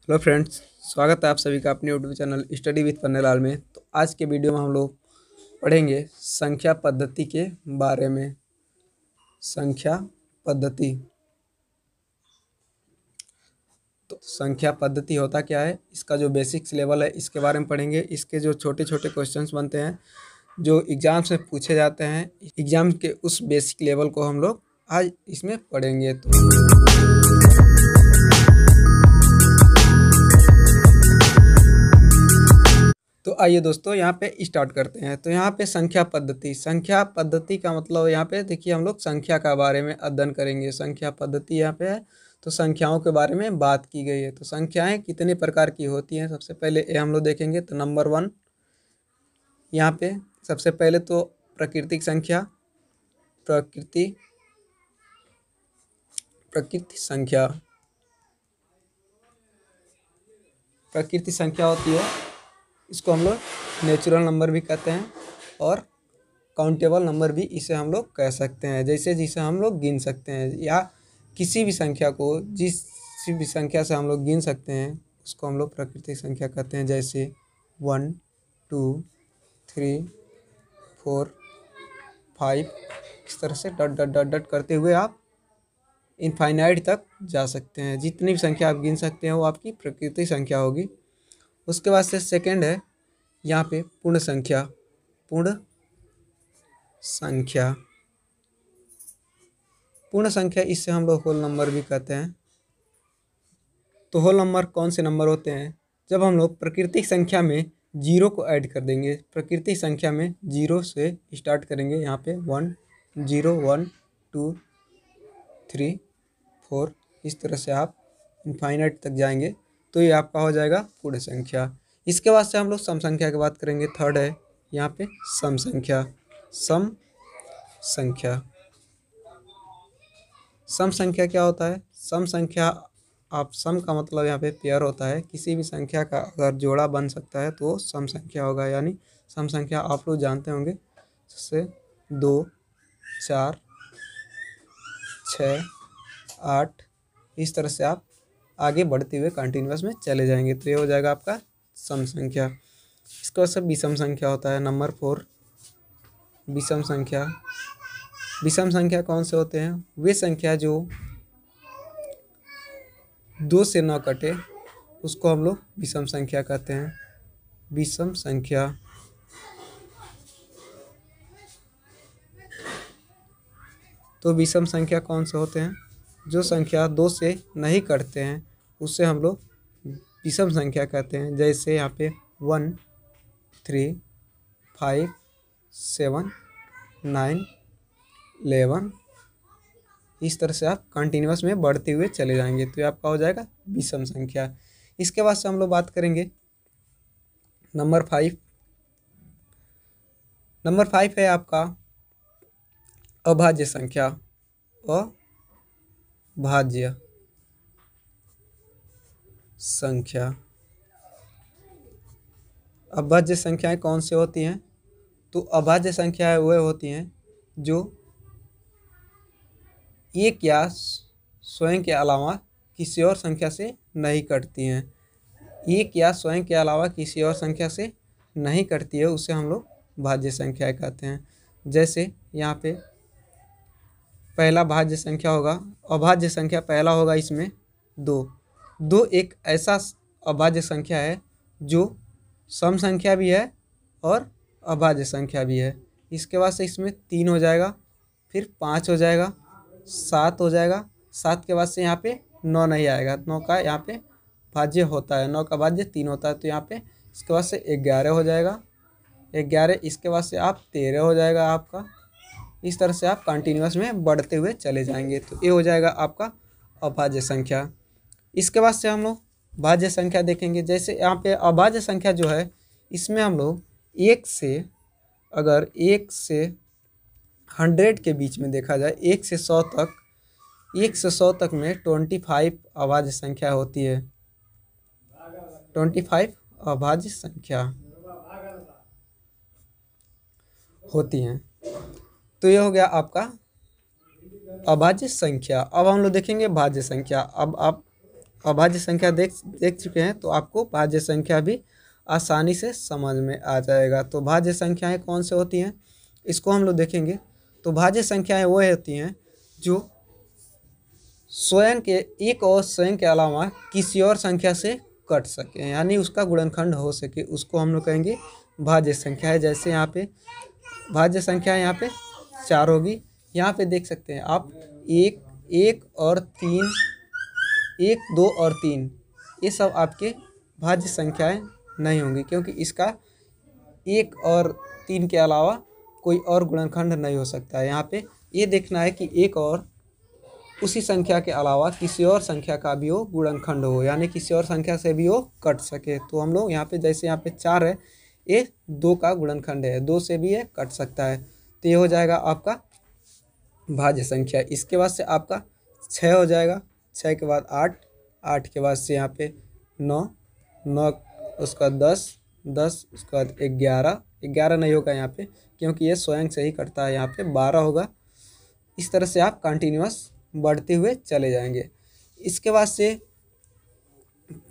Hello friends, स्वागत है आप सभी का अपने YouTube channel study with Pannelal में। तो आज के वीडियो में हम लोग पढ़ेंगे संख्या पद्धति के बारे में। संख्या पद्धति, तो संख्या पद्धति होता क्या है, इसका जो बेसिक्स लेवल है इसके बारे में पढ़ेंगे। इसके जो छोटे छोटे क्वेश्चंस बनते हैं जो एग्जाम से पूछे जाते हैं, एग्जाम के उस बेसिक लेवल को हम लोग आज इसमें पढ़ेंगे। तो आइए दोस्तों यहाँ पे स्टार्ट करते हैं। तो यहाँ पे संख्या पद्धति का मतलब यहाँ पे देखिए, हम लोग संख्या का बारे में अध्ययन करेंगे। संख्या पद्धति यहाँ पे है तो संख्याओं के बारे में बात की गई है। तो संख्याएं कितने प्रकार की होती हैं, सबसे पहले ये हम लोग देखेंगे। तो नंबर 1 यहाँ पे सबसे पहले तो प्राकृतिक संख्या। प्राकृतिक संख्या होती है, इसको हम लोग नेचुरल नंबर भी कहते हैं और काउंटेबल नंबर भी इसे हम लोग कह सकते हैं। जैसे जिसे हम लोग गिन सकते हैं, या किसी भी संख्या को जिस भी संख्या से हम लोग गिन सकते हैं उसको हम लोग प्राकृतिक संख्या कहते हैं। जैसे 1 2 3 4 5, इस तरह से डट डट डट डट करते हुए आप इनफाइनाइट तक जा सकते हैं। जितनी भी संख्या आप गिन सकते हैं वो आपकी प्राकृतिक संख्या होगी। उसके बाद से सेकंड है यहाँ पे पूर्ण संख्या। पूर्ण संख्या इससे हम लोग होल नंबर भी कहते हैं। तो होल नंबर कौन से नंबर होते हैं, जब हम लोग प्राकृतिक संख्या में जीरो को ऐड कर देंगे। प्राकृतिक संख्या में जीरो से स्टार्ट करेंगे, यहाँ पे 1 0 1 2 3 4, इस तरह से आप इनफाइनाइट तक जाएंगे तो ये आपका हो जाएगा पूर्ण संख्या। इसके बाद से हम लोग सम संख्या की बात करेंगे। थर्ड है यहाँ पे सम संख्या। सम संख्या क्या होता है? सम संख्या, आप सम का मतलब यहाँ पे पेयर होता है। किसी भी संख्या का अगर जोड़ा बन सकता है तो वो सम संख्या होगा। यानी सम संख्या आप लोग जानते होंगे, जैसे 2 4 6 8, इस तरह से आप आगे बढ़ते हुए कंटिन्यूअस में चले जाएंगे तो ये हो जाएगा आपका सम संख्या। इसका सब विषम संख्या होता है। नंबर 4 विषम संख्या। विषम संख्या कौन से होते हैं? वे संख्या जो 2 से न कटे उसको हम लोग विषम संख्या कहते हैं। विषम संख्या। तो विषम संख्या कौन से होते हैं? जो संख्या 2 से नहीं कटते हैं उससे हम लोग विषम संख्या कहते हैं। जैसे यहाँ पे 1 3 5 7 9 11, इस तरह से आप कंटिन्यूअस में बढ़ते हुए चले जाएंगे तो ये आपका हो जाएगा विषम संख्या। इसके बाद से हम लोग बात करेंगे नंबर 5। नंबर 5 है आपका अभाज्य संख्या। अभाज्य संख्या। अभाज्य संख्याएं कौन सी होती हैं? तो अभाज्य संख्याएं वह होती हैं जो एक या स्वयं के अलावा किसी और संख्या से नहीं कटती हैं। एक या स्वयं के अलावा किसी और संख्या से नहीं कटती है, उसे हम लोग भाज्य संख्या कहते हैं। जैसे यहाँ पे पहला भाज्य संख्या होगा, अभाज्य संख्या पहला होगा इसमें 2 एक ऐसा अभाज्य संख्या है जो सम संख्या भी है और अभाज्य संख्या भी है। इसके बाद से इसमें 3 हो जाएगा, फिर 5 हो जाएगा, 7 हो जाएगा। 7 के बाद से यहाँ पे 9 नहीं आएगा। 9 का यहाँ पे भाज्य होता है, 9 का भाज्य 3 होता है तो यहाँ पे इसके बाद से 11 हो जाएगा। 11 इसके बाद से आप 13 हो जाएगा आपका। इस तरह से आप कंटिन्यूअस में बढ़ते हुए चले जाएंगे तो ये हो जाएगा आपका अभाज्य संख्या। इसके बाद से हम लोग भाज्य संख्या देखेंगे। जैसे यहाँ पे अभाज्य संख्या जो है इसमें हम लोग 1 से 100 के बीच में देखा जाए, 1 से 100 तक में 25 अभाज्य संख्या होती है। 25 अभाज्य संख्या होती हैं। तो ये हो गया आपका अभाज्य संख्या। अब हम लोग देखेंगे भाज्य संख्या। अब आप अभाज्य संख्या देख चुके हैं तो आपको भाज्य संख्या भी आसानी से समझ में आ जाएगा। तो भाज्य संख्याएं कौन से होती हैं इसको हम लोग देखेंगे। तो भाज्य संख्याएं वो होती हैं जो स्वयं के एक और स्वयं के अलावा किसी और संख्या से कट सके, यानी उसका गुणनखंड हो सके, उसको हम लोग कहेंगे भाज्य संख्या है। जैसे यहाँ पे भाज्य संख्या यहाँ पे 4 होगी। यहाँ पे देख सकते हैं आप 1 और 3, 1, 2 और 3 ये सब आपके भाज्य संख्याएं नहीं होंगी, क्योंकि इसका 1 और 3 के अलावा कोई और गुणनखंड नहीं हो सकता है। यहाँ पे ये देखना है कि एक और उसी संख्या के अलावा किसी और संख्या का भी वो गुणनखंड हो, यानी किसी और संख्या से भी वो कट सके। तो हम लोग यहाँ पे जैसे यहाँ पे 4 है, ये 2 का गुणनखंड है, 2 से भी ये कट सकता है। तो ये हो जाएगा आपका भाज्य संख्या। इसके बाद से आपका 6 हो जाएगा, 6 के बाद 8, 8 के बाद से यहाँ पे 9, 9 उसका 10, 10 उसके बाद 11, 11 नहीं होगा यहाँ पे क्योंकि ये स्वयं से ही कटता है, यहाँ पे 12 होगा। इस तरह से आप कंटिन्यूअस बढ़ते हुए चले जाएंगे। इसके बाद से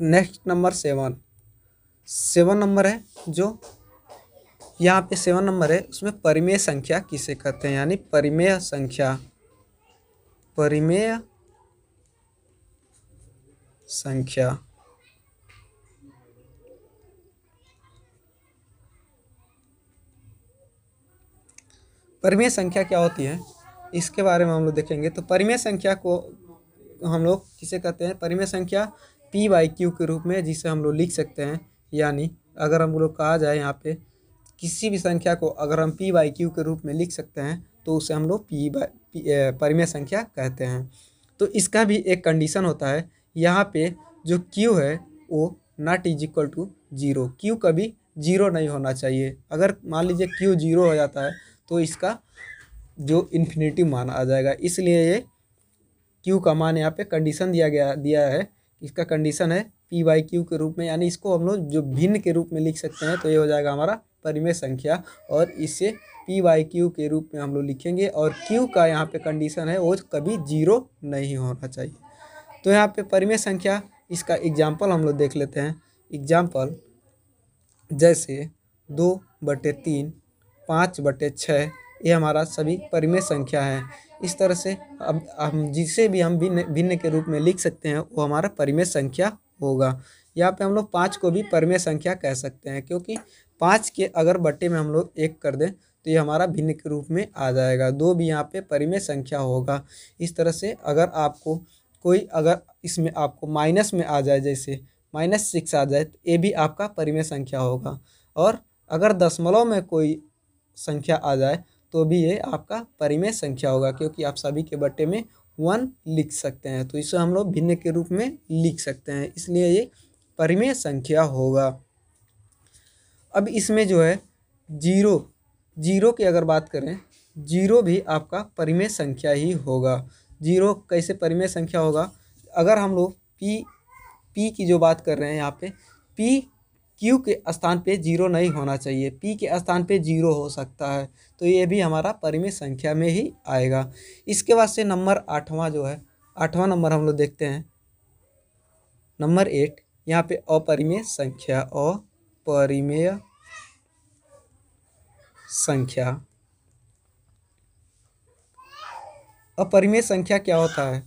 नेक्स्ट नंबर 7 नंबर है, जो यहाँ पे 7 नंबर है, उसमें परिमेय संख्या किसे कहते हैं, यानी परिमेय संख्या। परिमेय संख्या परिमेय संख्या क्या होती है इसके बारे में हम लोग देखेंगे। तो परिमेय संख्या को हम लोग किसे कहते हैं, परिमेय संख्या p/q के रूप में, जिसे हम लोग लिख सकते हैं। यानी अगर हम लोग कहा जाए यहाँ पे किसी भी संख्या को अगर हम p/q के रूप में लिख सकते हैं तो उसे हम लोग परिमेय संख्या कहते हैं। तो इसका भी एक कंडीशन होता है, यहाँ पे जो q है वो not is equal to 0, q कभी 0 नहीं होना चाहिए। अगर मान लीजिए q 0 हो जाता है तो इसका जो इन्फिनेटिव मान आ जाएगा, इसलिए ये q का मान यहाँ पे कंडीशन दिया है। इसका कंडीशन है p/q के रूप में, यानी इसको हम लोग जो भिन्न के रूप में लिख सकते हैं। तो ये हो जाएगा हमारा परिमेय संख्या, और इसे p/q के रूप में हम लोग लिखेंगे। और q का यहाँ पे कंडीशन है वो कभी 0 नहीं होना चाहिए। तो यहाँ पे परिमेय संख्या, इसका एग्जाम्पल हम लोग देख लेते हैं। एग्जाम्पल जैसे 2/3, 5/6 ये हमारा सभी परिमेय संख्या है। इस तरह से अब हम जिसे भी हम भिन्न के रूप में लिख सकते हैं वो हमारा परिमेय संख्या होगा। यहाँ पे हम लोग 5 को भी परिमेय संख्या कह सकते हैं, क्योंकि 5 के अगर बट्टे में हम लोग 1 कर दें तो ये हमारा भिन्न के रूप में आ जाएगा। 2 भी यहाँ पे परिमेय संख्या होगा। इस तरह से अगर आपको कोई अगर इसमें आपको माइनस में आ जाए, जैसे -6 आ जाए, तो ये भी आपका परिमेय संख्या होगा। और अगर दशमलव में कोई संख्या आ जाए तो भी ये आपका परिमेय संख्या होगा, क्योंकि आप सभी के बट्टे में 1 लिख सकते हैं। तो इसे हम लोग भिन्न के रूप में लिख सकते हैं, इसलिए ये परिमेय संख्या होगा। अब इसमें जो है जीरो की अगर बात करें, 0 भी आपका परिमेय संख्या ही होगा। 0 कैसे परिमेय संख्या होगा, अगर हम लोग p की जो बात कर रहे हैं, यहाँ पे p q के स्थान पे 0 नहीं होना चाहिए, p के स्थान पे 0 हो सकता है। तो ये भी हमारा परिमेय संख्या में ही आएगा। इसके बाद से नंबर 8वां जो है, 8वां नंबर हम लोग देखते हैं, नंबर 8। यहाँ पे अपरिमेय संख्या, अपरिमेय संख्या। अपरिमेय संख्या क्या होता है,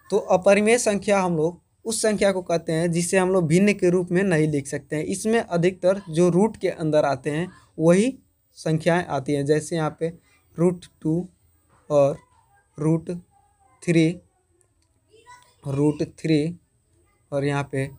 तो अपरिमेय संख्या हम लोग उस संख्या को कहते हैं जिसे हम लोग भिन्न के रूप में नहीं लिख सकते हैं। इसमें अधिकतर जो रूट के अंदर आते हैं वही संख्याएं आती हैं। जैसे यहाँ पे √2 और √3 और यहाँ पे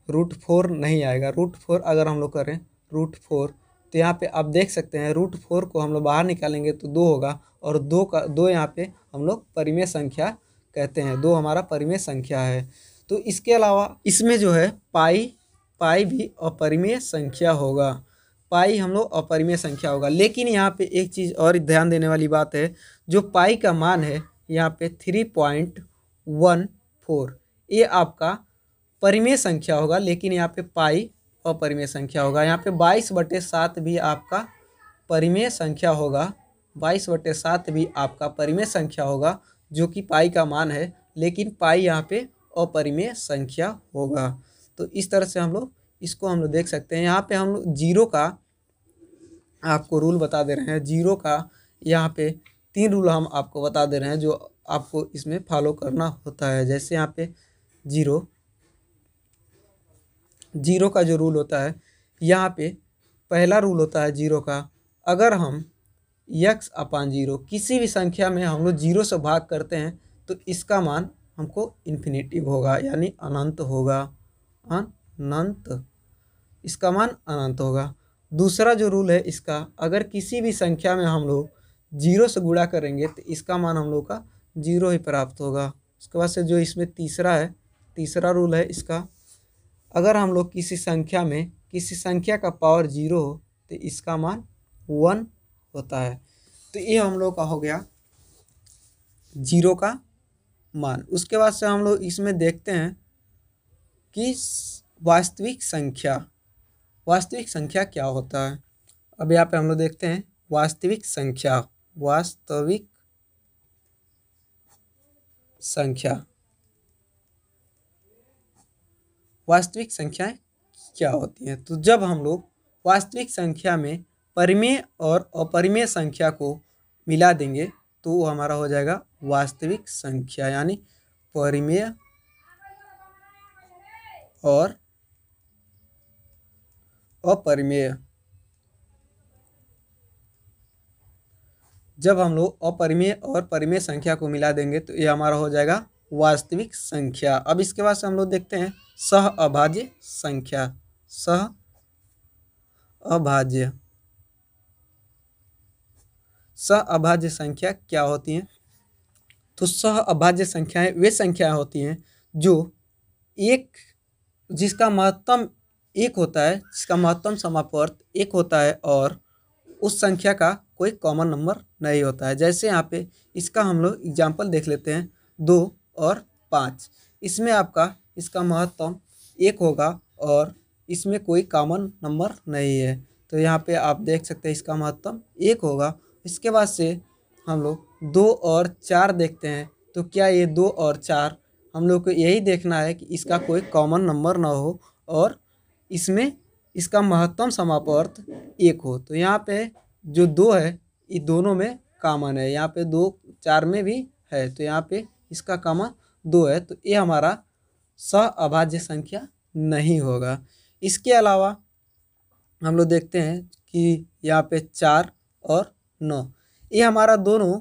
√4 नहीं आएगा। √4 अगर हम लोग करें √4 तो यहाँ पे आप देख सकते हैं √4 को हम लोग बाहर निकालेंगे तो 2 होगा, और 2 यहाँ पे हम लोग परिमेय संख्या कहते हैं। 2 हमारा परिमेय संख्या है। तो इसके अलावा इसमें जो है पाई भी अपरिमेय संख्या होगा। पाई हम लोग अपरिमेय संख्या होगा। लेकिन यहाँ पे एक चीज़ और ध्यान देने वाली बात है, जो पाई का मान है यहाँ पे 3.14, ये आपका परिमेय संख्या होगा। लेकिन यहाँ पे पाई अपरिमेय संख्या होगा। यहाँ पे 22/7 भी आपका परिमेय संख्या होगा। 22/7 भी आपका परिमेय संख्या होगा, जो कि पाई का मान है। लेकिन पाई यहाँ पे अपरिमेय संख्या होगा। तो इस तरह से हम लोग देख सकते हैं। यहाँ पे हम लोग जीरो का आपको रूल बता दे रहे हैं। जीरो का यहाँ पे 3 रूल हम आपको बता दे रहे हैं जो आपको इसमें फॉलो करना होता है। जैसे यहाँ पे जीरो का जो रूल होता है, यहाँ पे पहला रूल होता है जीरो का, अगर हम x/0 किसी भी संख्या में हम लोग जीरो से भाग करते हैं तो इसका मान हमको इन्फिनेटिव होगा, यानी अनंत होगा। अनंत, इसका मान अनंत होगा। दूसरा जो रूल है इसका, अगर किसी भी संख्या में हम लोग जीरो से गुणा करेंगे तो इसका मान हम लोग का जीरो ही प्राप्त होगा। उसके बाद से जो इसमें तीसरा रूल है इसका, अगर हम लोग किसी संख्या का पावर जीरो हो तो इसका मान 1 होता है। तो ये हम लोग का हो गया जीरो का मान। उसके बाद से हम लोग इसमें देखते हैं कि वास्तविक संख्या क्या होता है। अब यहाँ पे हम लोग देखते हैं वास्तविक संख्याएं क्या होती हैं। तो जब हम लोग वास्तविक संख्या में परिमेय और अपरिमेय संख्या को मिला देंगे तो वो हमारा हो जाएगा वास्तविक संख्या, यानी परिमेय और अपरिमेय। जब हम लोग अपरिमेय और परिमेय संख्या को मिला देंगे तो ये हमारा हो जाएगा वास्तविक संख्या। अब इसके बाद से हम लोग देखते हैं सहअभाज्य संख्या क्या होती हैं। तो सहअभाज्य संख्याएं वे संख्याएं होती हैं जो जिसका महत्तम एक होता है, जिसका महत्तम समापवर्त एक होता है और उस संख्या का कोई कॉमन नंबर नहीं होता है। जैसे यहाँ पे इसका हम लोग एग्जाम्पल देख लेते हैं 2 और 5। इसमें आपका इसका महत्तम 1 होगा और इसमें कोई कॉमन नंबर नहीं है। तो यहाँ पे आप देख सकते हैं इसका महत्तम 1 होगा। इसके बाद से हम लोग 2 और 4 देखते हैं। तो क्या ये 2 और 4 हम लोग को यही देखना है कि इसका कोई कॉमन नंबर ना हो और इसमें इसका महत्तम समापवर्त 1 हो। तो यहाँ पे जो 2 है ये दोनों में कॉमन है, यहाँ पे 2 4 में भी है, तो यहाँ पे इसका कॉमन 2 है। तो ये हमारा सहअभाज्य संख्या नहीं होगा। इसके अलावा हम लोग देखते हैं कि यहाँ पे 4 और 9 ये हमारा दोनों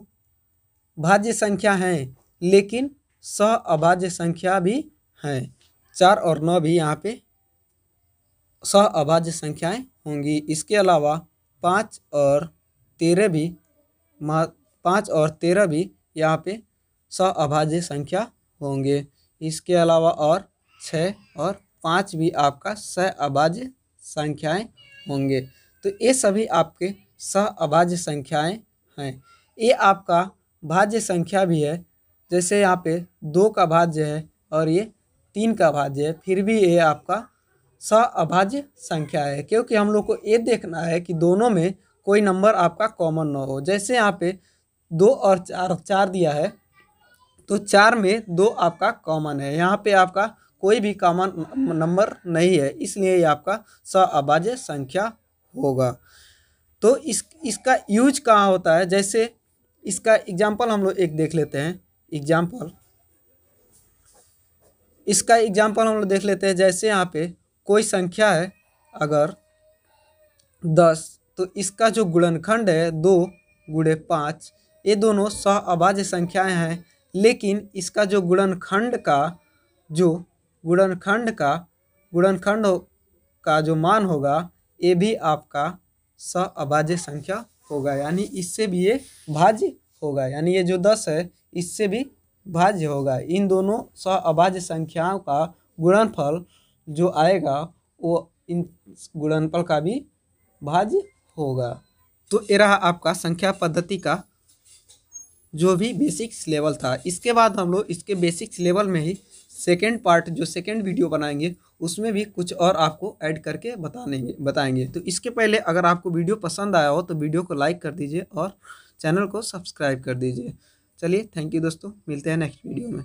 भाज्य संख्या हैं, लेकिन सहअभाज्य संख्या भी हैं। 4 और 9 भी यहाँ पे सहअभाज्य संख्याएं होंगी। इसके अलावा 5 और 13 भी यहाँ पे सहअभाज्य संख्या होंगे। इसके अलावा और 6 और 5 भी आपका सहअभाज्य संख्याएं होंगे। तो ये सभी आपके सहअभाज्य संख्याएं हैं। ये आपका भाज्य संख्या भी है। जैसे यहाँ पे 2 का भाज्य है और ये 3 का भाज्य है, फिर भी ये आपका सहअभाज्य संख्या है, क्योंकि हम लोग को ये देखना है कि दोनों में कोई नंबर आपका कॉमन ना हो। जैसे यहाँ पे 2 और 4 दिया है तो 4 में 2 आपका कॉमन है, यहाँ पे आपका कोई भी कॉमन नंबर नहीं है, इसलिए ये आपका सहअभाज्य संख्या होगा। तो इसका यूज कहाँ होता है, जैसे इसका एग्जाम्पल हम लोग एक देख लेते हैं। इसका एग्जाम्पल हम लोग देख लेते हैं। जैसे यहाँ पे कोई संख्या है अगर 10, तो इसका जो गुणनखंड है 2 × 5, ये दोनों सहअभाज्य संख्याएं हैं, लेकिन इसका जो गुणनखंड का जो मान होगा ये भी आपका सहअभाज्य संख्या होगा, यानी इससे भी ये भाज्य होगा, यानी ये जो 10 है इससे भी भाज्य होगा। इन दोनों सहअभाज्य संख्याओं का गुणनफल जो आएगा वो इन गुणनफल का भी भाज्य होगा। तो ये रहा आपका संख्या पद्धति का जो भी बेसिक्स लेवल था। इसके बाद हम लोग इसके बेसिक्स लेवल में ही सेकेंड पार्ट जो सेकेंड वीडियो बनाएंगे उसमें भी कुछ और आपको ऐड करके बताएंगे। तो इसके पहले अगर आपको वीडियो पसंद आया हो तो वीडियो को लाइक कर दीजिए और चैनल को सब्सक्राइब कर दीजिए। चलिए थैंक यू दोस्तों, मिलते हैं नेक्स्ट वीडियो में।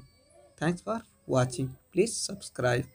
Thanks for watching. Please subscribe.